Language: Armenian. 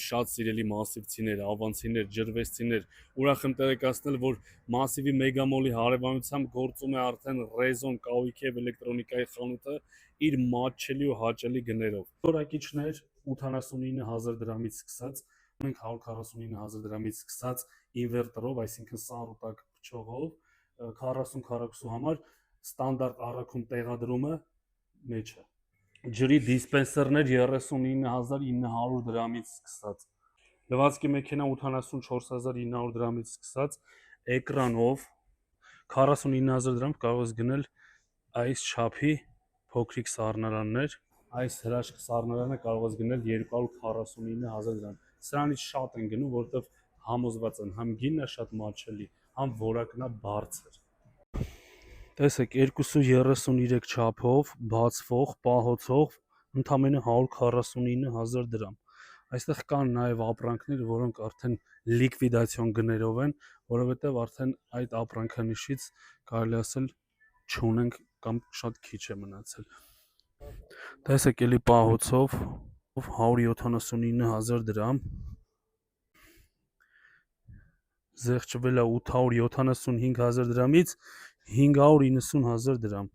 շատ սիրելի մասիվցիներ, ավանցիներ, ջրվեստիներ, ուրախ եմ տեղեկացնել, որ մասիվի մեգամոլի հարևանությամբ գործում է արդեն Rezon կահույքի եւ էլեկտրոնիկայի խանութը իր մատչելի ու հաճելի գներով։ Որակիչներ 89000 դրամից սկսած, մենք 149000 դրամից սկսած ինվերտորով, այսինքն սառուտակ փչողով 40 քառակուսու համար ստանդարտ առաքում տեղադրումը մեջը։ Ջրի դիսպենսերներ 39900 դրամից սկսած, լվացքի մեքենա 84900 դրամից սկսած, էկրանով 49000 դրամ կարող ես գնել այս չափի փոքրիկ սառնարաններ, այս հրաշք սառնարանը կարող ես գնել 249000 դրամ։ Սրանից շատ են գնում, որովհետև համոզված են, համ գինն է շատ մատչելի, համ որակն է բարձր։ Տեսեք, 233 չափով, բացվող, պահոցող, ընդամենը 149000 դրամ։ Այստեղ կան նաև ապրանքներ, որոնք արդեն լիկվիդացիոն գներով են, որովհետև արդեն այդ ապրանքանիշից կարելի ասել չունենք կամ շատ քիչ է մնացել։ Տեսեք, էլի պահոցով 179000 դրամ, զեղչվել է 875000 դրամից 590000 դրամ։